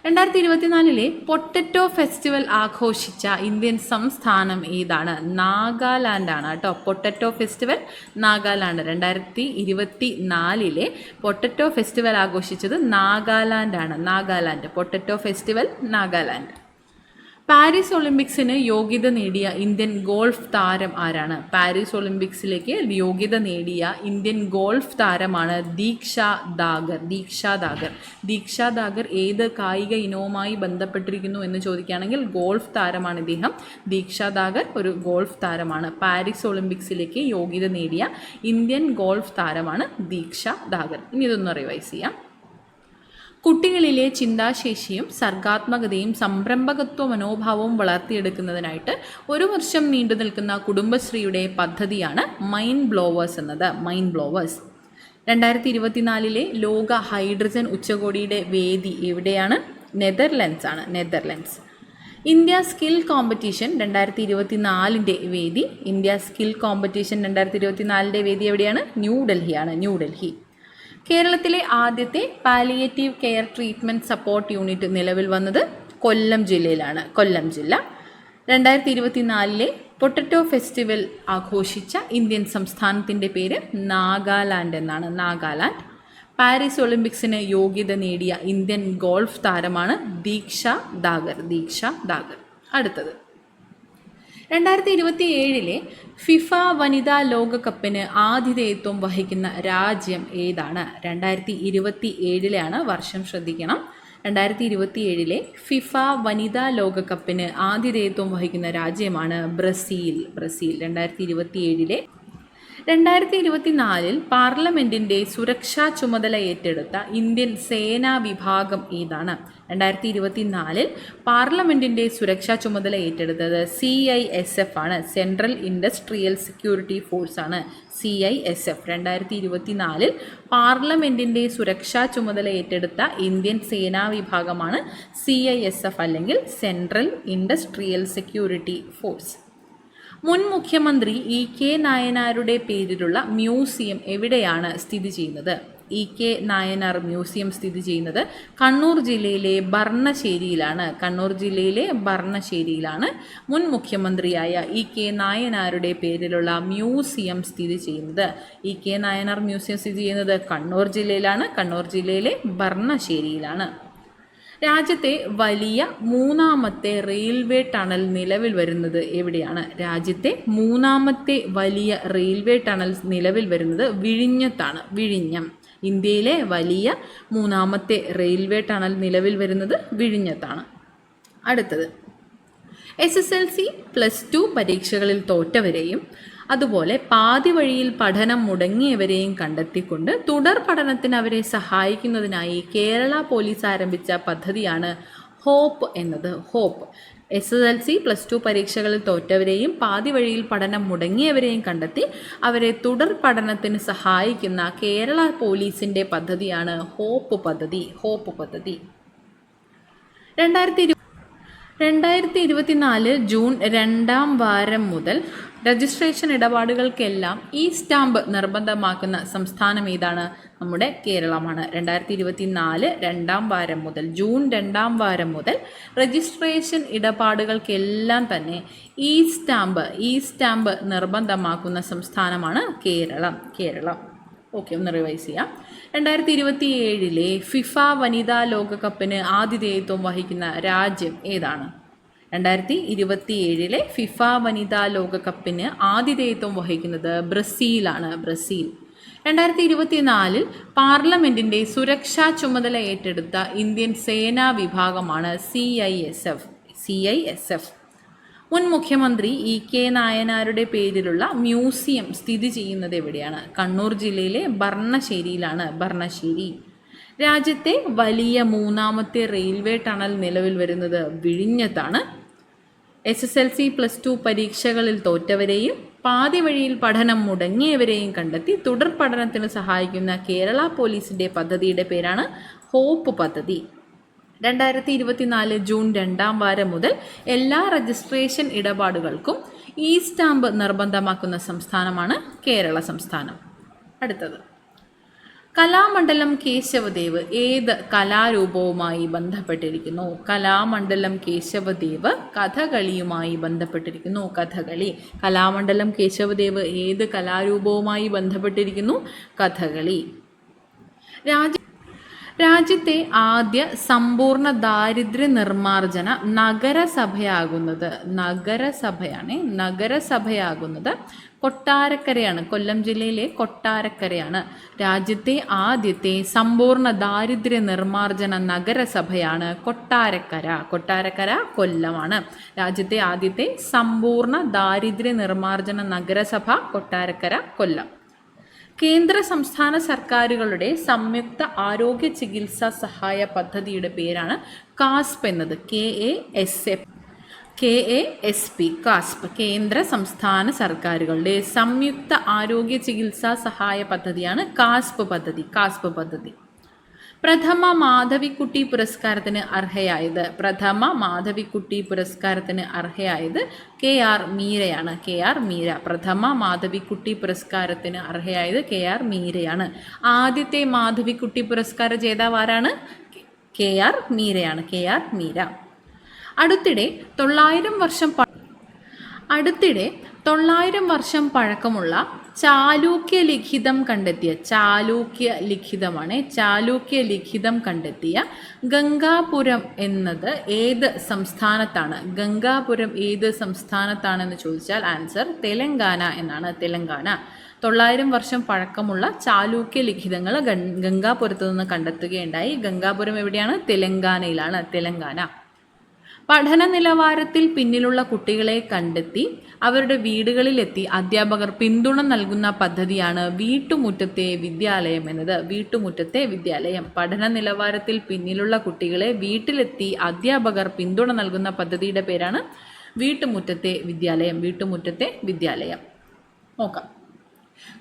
2024 പൊട്ടറ്റോ ഫെസ്റ്റിവൽ ആഘോഷിച്ച ഇന്ത്യൻ സംസ്ഥാനം ഏതാണ്? നാഗാലാൻഡാണ് കേട്ടോ. Potato festival Nagaland. 2024 potato festival ആഘോഷിച്ചത് നാഗാലാൻഡാണ്. Potato festival Nagaland. പാരീസ് ഒളിമ്പിക്സിന് യോഗ്യത നേടിയ ഇന്ത്യൻ ഗോൾഫ് താരം ആരാണ്? പാരീസ് ഒളിമ്പിക്സിലേക്ക് യോഗ്യത നേടിയ ഇന്ത്യൻ ഗോൾഫ് താരമാണ് ദീക്ഷ ദാഗർ. ദീക്ഷ ദാഗർ ഏത് കായിക ഇനവുമായി ബന്ധപ്പെട്ടിരിക്കുന്നു എന്ന് ചോദിക്കുകയാണെങ്കിൽ ഗോൾഫ് താരമാണ് ഇദ്ദേഹം. ദീക്ഷ ദാഗർ ഒരു ഗോൾഫ് താരമാണ്. പാരീസ് ഒളിമ്പിക്സിലേക്ക് യോഗ്യത നേടിയ ഇന്ത്യൻ ഗോൾഫ് താരമാണ് ദീക്ഷ ദാഗർ. ഇനി ഇതൊന്ന് റിവൈസ് ചെയ്യാം. കുട്ടികളിലെ ചിന്താശേഷിയും സർഗാത്മകതയും സംരംഭകത്വ മനോഭാവവും വളർത്തിയെടുക്കുന്നതിനായിട്ട് 1 വർഷം നീണ്ടു നിൽക്കുന്ന കുടുംബശ്രീയുടെ പദ്ധതിയാണ് മൈൻഡ് ബ്ലോവേഴ്സ് എന്നത്. മൈൻഡ് ബ്ലോവേഴ്സ് 2024 ലോക ഹൈഡ്രജൻ ഉച്ചകോടിയുടെ വേദി എവിടെയാണ്? നെതർലൻഡ്സ്. ഇന്ത്യ സ്കിൽ കോമ്പറ്റീഷൻ 2024 വേദി. ഇന്ത്യ സ്കിൽ കോമ്പറ്റീഷൻ 2024 വേദി എവിടെയാണ്? ന്യൂഡൽഹി. കേരളത്തിലെ ആദ്യത്തെ palliative care treatment support unit നിലവിൽ വന്നത് കൊല്ലം ജില്ലയിലാണ്. കൊല്ലം ജില്ല 2024 പൊട്ടറ്റോ ഫെസ്റ്റിവൽ ആഘോഷിച്ച ഇന്ത്യൻ സംസ്ഥാനത്തിൻ്റെ പേര് നാഗാലാൻഡ് എന്നാണ്. നാഗാലാൻഡ്. പാരീസ് ഒളിമ്പിക്സിന് യോഗ്യത നേടിയ ഇന്ത്യൻ ഗോൾഫ് താരമാണ് ദീക്ഷ ദാഗർ. അടുത്തത് 2027 ഫിഫ വനിതാ ലോകകപ്പിന് ആതിഥേയത്വം വഹിക്കുന്ന രാജ്യം ഏതാണ്? 2027 വർഷം ശ്രദ്ധിക്കണം. 2027 ഫിഫ വനിതാ ലോകകപ്പിന് ആതിഥേയത്വം വഹിക്കുന്ന രാജ്യമാണ് ബ്രസീൽ. 2024 പാർലമെൻറ്റിൻ്റെ സുരക്ഷാ ചുമതല ഏറ്റെടുത്ത ഇന്ത്യൻ സേനാ വിഭാഗം ഏതാണ്? 2024 പാർലമെൻറ്റിൻ്റെ സുരക്ഷാ ചുമതല ഏറ്റെടുത്തത് CISF ആണ്. സെൻട്രൽ ഇൻഡസ്ട്രിയൽ സെക്യൂരിറ്റി ഫോഴ്സ് ആണ് CISF. 2024 പാർലമെൻറ്റിൻ്റെ സുരക്ഷാ ചുമതല ഏറ്റെടുത്ത ഇന്ത്യൻ സേനാ വിഭാഗമാണ് CISF അല്ലെങ്കിൽ സെൻട്രൽ ഇൻഡസ്ട്രിയൽ സെക്യൂരിറ്റി ഫോഴ്സ്. മുൻ മുഖ്യമന്ത്രി EK നായനാരുടെ പേരിലുള്ള മ്യൂസിയം എവിടെയാണ് സ്ഥിതി ചെയ്യുന്നത്? EK നായനാർ മ്യൂസിയം സ്ഥിതി ചെയ്യുന്നത് കണ്ണൂർ ജില്ലയിലെ ബർണശ്ശേരിയിലാണ്. മുൻ മുഖ്യമന്ത്രിയായ EK നായനാരുടെ പേരിലുള്ള മ്യൂസിയം സ്ഥിതി ചെയ്യുന്നത്. EK നായനാർ മ്യൂസിയം സ്ഥിതി ചെയ്യുന്നത് കണ്ണൂർ ജില്ലയിലെ ബർണശ്ശേരിയിലാണ്. രാജ്യത്തെ വലിയ 3ാമത്തെ റെയിൽവേ ടണൽ നിലവിൽ വരുന്നത് എവിടെയാണ്? രാജ്യത്തെ 3ാമത്തെ വലിയ റെയിൽവേ ടണൽ നിലവിൽ വരുന്നത് വിഴിഞ്ഞത്താണ്. ഇന്ത്യയിലെ വലിയ 3ാമത്തെ റെയിൽവേ ടണൽ നിലവിൽ വരുന്നത് വിഴിഞ്ഞത്താണ്. അടുത്തത് SSLC +2 പരീക്ഷകളിൽ തോറ്റവരെയും അതുപോലെ പാതി വഴിയിൽ പഠനം മുടങ്ങിയവരെയും കണ്ടെത്തിക്കൊണ്ട് തുടർ പഠനത്തിന് അവരെ സഹായിക്കുന്നതിനായി കേരള പോലീസ് ആരംഭിച്ച പദ്ധതിയാണ് ഹോപ്പ് എന്നത്. SSLC +2 പരീക്ഷകളിൽ തോറ്റവരെയും പാതി വഴിയിൽ പഠനം മുടങ്ങിയവരെയും കണ്ടെത്തി അവരെ തുടർ പഠനത്തിന് സഹായിക്കുന്ന കേരള പോലീസിൻ്റെ പദ്ധതിയാണ് ഹോപ്പ് പദ്ധതി. 2024 ജൂൺ 2ാം വാരം മുതൽ രജിസ്ട്രേഷൻ ഇടപാടുകൾക്കെല്ലാം സ്റ്റാമ്പ് നിർബന്ധമാക്കുന്ന സംസ്ഥാനം ഏതാണ്? നമ്മുടെ കേരളമാണ്. 2024 2ാം വാരം മുതൽ ജൂൺ 2ാം വാരം മുതൽ രജിസ്ട്രേഷൻ ഇടപാടുകൾക്കെല്ലാം തന്നെ സ്റ്റാമ്പ് നിർബന്ധമാക്കുന്ന സംസ്ഥാനമാണ് കേരളം. ഓക്കെ, ഒന്ന് റിവൈസ് ചെയ്യാം. 2027 ഫിഫ വനിതാ ലോകകപ്പിന് ആതിഥേയത്വം വഹിക്കുന്ന രാജ്യം ഏതാണ്? 2027 ഫിഫ വനിതാ ലോകകപ്പിന് ആതിഥേയത്വം വഹിക്കുന്നത് ബ്രസീലാണ്. 2024 പാർലമെൻറ്റിൻ്റെ സുരക്ഷാ ചുമതല ഏറ്റെടുത്ത ഇന്ത്യൻ സേനാ വിഭാഗമാണ് CISF. മുൻ മുഖ്യമന്ത്രി EK നായനാരുടെ പേരിലുള്ള മ്യൂസിയം സ്ഥിതി ചെയ്യുന്നത് എവിടെയാണ്? കണ്ണൂർ ജില്ലയിലെ ബർണശ്ശേരി. രാജ്യത്തെ വലിയ 3ാമത്തെ റെയിൽവേ ടണൽ നിലവിൽ വരുന്നത് വിഴിഞ്ഞത്താണ്. SSLC +2 പരീക്ഷകളിൽ തോറ്റവരെയും പാതി വഴിയിൽ പഠനം മുടങ്ങിയവരെയും കണ്ടെത്തി തുടർ പഠനത്തിന് സഹായിക്കുന്ന കേരള പോലീസിൻ്റെ പദ്ധതിയുടെ പേരാണ് ഹോപ്പ് പദ്ധതി. 2024 ജൂൺ 2ാം വാരം മുതൽ എല്ലാ രജിസ്ട്രേഷൻ ഇടപാടുകൾക്കും സ്റ്റാമ്പ് നിർബന്ധമാക്കുന്ന സംസ്ഥാനമാണ് കേരള സംസ്ഥാനം. അടുത്തത് കലാമണ്ഡലം കേശവദേവ് ഏത് കലാരൂപവുമായി ബന്ധപ്പെട്ടിരിക്കുന്നു? കലാമണ്ഡലം കേശവദേവ് കഥകളിയുമായി ബന്ധപ്പെട്ടിരിക്കുന്നു. കലാമണ്ഡലം കേശവദേവ് ഏത് കലാരൂപവുമായി ബന്ധപ്പെട്ടിരിക്കുന്നു? കഥകളി. രാജ്യത്തെ ആദ്യ സമ്പൂർണ്ണ ദാരിദ്ര്യ നിർമ്മാർജ്ജന നഗരസഭയാകുന്നത് കൊട്ടാരക്കരയാണ്. കൊല്ലം ജില്ലയിലെ കൊട്ടാരക്കരയാണ്. രാജ്യത്തെ ആദ്യത്തെ സമ്പൂർണ്ണ ദാരിദ്ര്യ നിർമ്മാർജ്ജന നഗരസഭയാണ് കൊട്ടാരക്കര. കൊട്ടാരക്കര കൊല്ലമാണ്. രാജ്യത്തെ ആദ്യത്തെ സമ്പൂർണ്ണ ദാരിദ്ര്യ നിർമ്മാർജ്ജന നഗരസഭ കൊട്ടാരക്കര കൊല്ലം. കേന്ദ്ര സംസ്ഥാന സർക്കാരുകളുടെ സംയുക്ത ആരോഗ്യ ചികിത്സാ സഹായ പദ്ധതിയുടെ പേരാണ് കാസ്പ് എന്നത്. KASP കാസ്പ്. കേന്ദ്ര സംസ്ഥാന സർക്കാരുകളുടെ സംയുക്ത ആരോഗ്യ ചികിത്സാ സഹായ പദ്ധതിയാണ് കാസ്പ് പദ്ധതി. പ്രഥമ മാധവിക്കുട്ടി പുരസ്കാരത്തിന് അർഹയായത് KR മീരയാണ്. പ്രഥമ മാധവിക്കുട്ടി പുരസ്കാരത്തിന് അർഹയായത് KR മീരയാണ്. ആദ്യത്തെ മാധവിക്കുട്ടി പുരസ്കാര ജേതാവ് ആരാണ്? KR മീരയാണ്. KR മീര. അടുത്തിടെ 900 വർഷം പഴക്കമുള്ള ചാലൂക്യ ലിഖിതം കണ്ടെത്തിയ ഗംഗാപുരം എന്നത് ഏത് സംസ്ഥാനത്താണെന്ന് ചോദിച്ചാൽ ആൻസർ തെലങ്കാന എന്നാണ്. തെലങ്കാന. 900 വർഷം പഴക്കമുള്ള ചാലൂക്യ ലിഖിതങ്ങൾ ഗംഗാപുരത്ത് നിന്ന് കണ്ടെത്തുകയുണ്ടായി. ഗംഗാപുരം എവിടെയാണ്? തെലങ്കാനയിലാണ്. തെലങ്കാന. പഠന നിലവാരത്തിൽ പിന്നിലുള്ള കുട്ടികളെ കണ്ടെത്തി അവരുടെ വീടുകളിലെത്തി അധ്യാപകർ പിന്തുണ നൽകുന്ന പദ്ധതിയാണ് വീട്ടുമുറ്റത്തെ വിദ്യാലയം എന്നത്. പഠന നിലവാരത്തിൽ പിന്നിലുള്ള കുട്ടികളെ വീട്ടിലെത്തി അധ്യാപകർ പിന്തുണ നൽകുന്ന പദ്ധതിയുടെ പേരാണ് വീട്ടുമുറ്റത്തെ വിദ്യാലയം. നോക്കാം.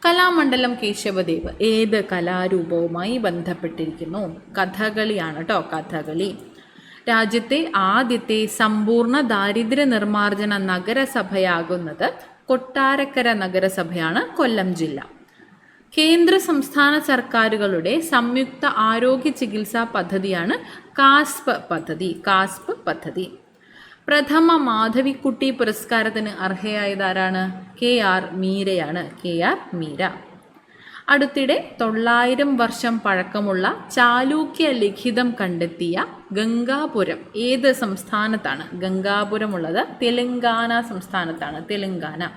കലാമണ്ഡലം കേശവദേവ് ഏത് കലാരൂപവുമായി ബന്ധപ്പെട്ടിരിക്കുന്നു? കഥകളിയാണ് കേട്ടോ. കഥകളി. രാജ്യത്തെ ആദ്യത്തെ സമ്പൂർണ്ണ ദാരിദ്ര്യ നിർമ്മാർജ്ജന നഗരസഭയാകുന്നത് കൊട്ടാരക്കര നഗരസഭയാണ്, കൊല്ലം ജില്ല. കേന്ദ്ര സംസ്ഥാന സർക്കാരുകളുടെ സംയുക്ത ആരോഗ്യ ചികിത്സാ പദ്ധതിയാണ് കാസ്പ് പദ്ധതി. പ്രഥമ മാധവിക്കുട്ടി പുരസ്കാരത്തിന് അർഹയായത് ആരാണ്? KR മീരയാണ്. KR മീര. അടുത്തിടെ 900 വർഷം പഴക്കമുള്ള ചാലൂക്യ ലിഖിതം കണ്ടെത്തിയ ഗംഗാപുരം ഏത് സംസ്ഥാനത്താണ്? ഗംഗാപുരമുള്ളത് തെലങ്കാന സംസ്ഥാനത്താണ്. തെലങ്കാന.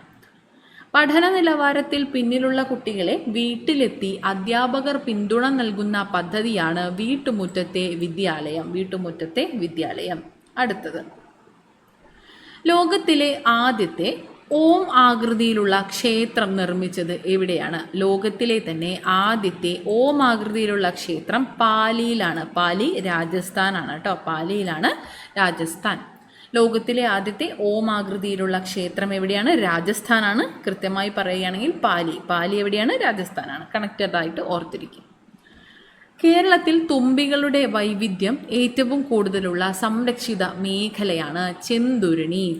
പഠന നിലവാരത്തിൽ പിന്നിലുള്ള കുട്ടികളെ വീട്ടിലെത്തി അധ്യാപകർ പിന്തുണ നൽകുന്ന പദ്ധതിയാണ് വീട്ടുമുറ്റത്തെ വിദ്യാലയം. അടുത്തത്. ലോകത്തിലെ ആദ്യത്തെ ഓം ആകൃതിയിലുള്ള ക്ഷേത്രം നിർമ്മിച്ചത് എവിടെയാണ്? ലോകത്തിലെ തന്നെ ആദ്യത്തെ ഓം ആകൃതിയിലുള്ള ക്ഷേത്രം പാലിയിലാണ്. പാലി രാജസ്ഥാനാണ് കേട്ടോ. പാലിയിലാണ്, രാജസ്ഥാൻ. ലോകത്തിലെ ആദ്യത്തെ ഓം ആകൃതിയിലുള്ള ക്ഷേത്രം എവിടെയാണ്? രാജസ്ഥാനാണ്. കൃത്യമായി പറയുകയാണെങ്കിൽ പാലി എവിടെയാണ്? രാജസ്ഥാനാണ്. കണക്റ്റഡ് ആയിട്ട് ഓർത്തിരിക്കും. കേരളത്തിൽ തുമ്പികളുടെ വൈവിധ്യം ഏറ്റവും കൂടുതലുള്ള സംരക്ഷിത മേഖലയാണ് ചെന്തുരുണി.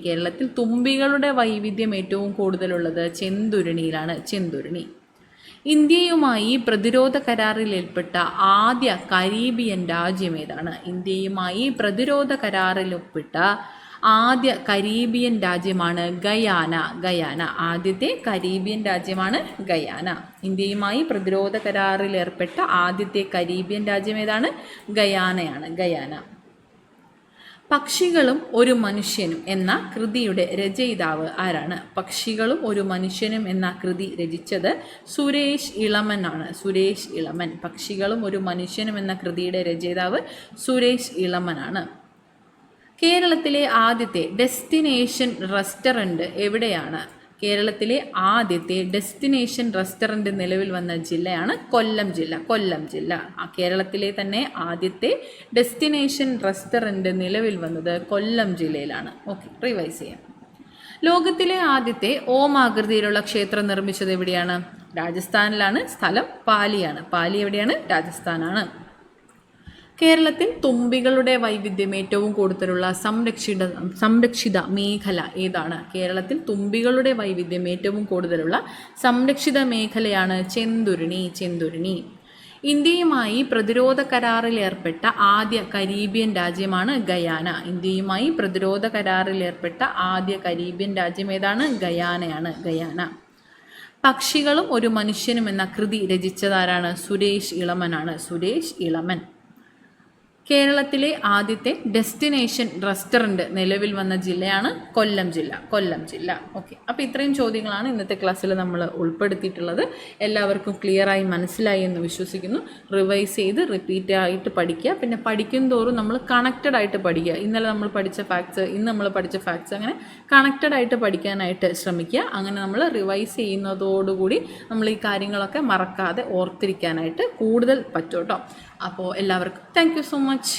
കേരളത്തിൽ തുമ്പികളുടെ വൈവിധ്യം ഏറ്റവും കൂടുതലുള്ളത് ചെന്തുരുണിയിലാണ്. ഇന്ത്യയുമായി പ്രതിരോധ കരാറിൽ ഏർപ്പെട്ട ആദ്യ കരീബിയൻ രാജ്യം ഏതാണ്? ആദ്യ കരീബിയൻ രാജ്യമാണ് ഗയാന. ആദ്യത്തെ കരീബിയൻ രാജ്യമാണ് ഗയാന. ഇന്ത്യയുമായി പ്രതിരോധ കരാറിൽ ഏർപ്പെട്ട ആദ്യത്തെ കരീബിയൻ രാജ്യം ഏതാണ്? ഗയാന. പക്ഷികളും ഒരു മനുഷ്യനും എന്ന കൃതിയുടെ രചയിതാവ് ആരാണ്? പക്ഷികളും ഒരു മനുഷ്യനും എന്ന കൃതി രചിച്ചത് സുരേഷ് ഇളമൻ ആണ്. പക്ഷികളും ഒരു മനുഷ്യനും എന്ന കൃതിയുടെ രചയിതാവ് സുരേഷ് ഇളമൻ ആണ്. കേരളത്തിലെ ആദ്യത്തെ ഡെസ്റ്റിനേഷൻ റെസ്റ്റോറൻറ്റ് എവിടെയാണ്? കേരളത്തിലെ ആദ്യത്തെ ഡെസ്റ്റിനേഷൻ റെസ്റ്റോറൻറ്റ് നിലവിൽ വന്ന ജില്ലയാണ് കൊല്ലം ജില്ല. കേരളത്തിലെ തന്നെ ആദ്യത്തെ ഡെസ്റ്റിനേഷൻ റെസ്റ്റോറൻറ്റ് നിലവിൽ വന്നത് കൊല്ലം ജില്ലയിലാണ്. ഓക്കെ, റിവൈസ് ചെയ്യാം. ലോകത്തിലെ ആദ്യത്തെ ഓം ആകൃതിയിലുള്ള ക്ഷേത്രം നിർമ്മിച്ചത് എവിടെയാണ്? രാജസ്ഥാനിലാണ്. സ്ഥലം പാലിയാണ്. പാലി എവിടെയാണ്? രാജസ്ഥാനാണ്. കേരളത്തിൽ തുമ്പികളുടെ വൈവിധ്യം ഏറ്റവും കൂടുതലുള്ള സംരക്ഷിത മേഖല ഏതാണ്? കേരളത്തിൽ തുമ്പികളുടെ വൈവിധ്യം ഏറ്റവും കൂടുതലുള്ള സംരക്ഷിത മേഖലയാണ് ചെന്തുരുണി. ഇന്ത്യയുമായി പ്രതിരോധ കരാറിൽ ഏർപ്പെട്ട ആദ്യ കരീബിയൻ രാജ്യമാണ് ഗയാന. ഏതാണ്? ഗയാന. പക്ഷികളും ഒരു മനുഷ്യനും എന്ന കൃതി രചിച്ചതാരാണ്? സുരേഷ് ഇളമനാണ്. സുരേഷ് ഇളമൻ. കേരളത്തിലെ ആദ്യത്തെ ഡെസ്റ്റിനേഷൻ റെസ്റ്റോറൻറ്റ് നിലവിൽ വന്ന ജില്ലയാണ് കൊല്ലം ജില്ല. കൊല്ലം ജില്ല. ഓക്കെ, അപ്പോൾ ഇത്രയും ചോദ്യങ്ങളാണ് ഇന്നത്തെ ക്ലാസ്സിൽ നമ്മൾ ഉൾപ്പെടുത്തിയിട്ടുള്ളത്. എല്ലാവർക്കും ക്ലിയറായി മനസ്സിലായി എന്ന് വിശ്വസിക്കുന്നു. റിവൈസ് ചെയ്ത് റിപ്പീറ്റ് ആയിട്ട് പഠിക്കുക. പിന്നെ പഠിക്കും തോറും നമ്മൾ കണക്റ്റഡ് ആയിട്ട് പഠിക്കുക. ഇന്നലെ നമ്മൾ പഠിച്ച ഫാക്ട്സ്, ഇന്ന് നമ്മൾ പഠിച്ച ഫാക്ട്സ്, അങ്ങനെ കണക്റ്റഡ് ആയിട്ട് പഠിക്കാനായിട്ട് ശ്രമിക്കുക. അങ്ങനെ നമ്മൾ റിവൈസ് ചെയ്യുന്നതോടുകൂടി നമ്മൾ ഈ കാര്യങ്ങളൊക്കെ മറക്കാതെ ഓർത്തിരിക്കാനായിട്ട് കൂടുതൽ പറ്റും കേട്ടോ. അപ്പോൾ എല്ലാവർക്കും താങ്ക് യു സോ മച്ച്.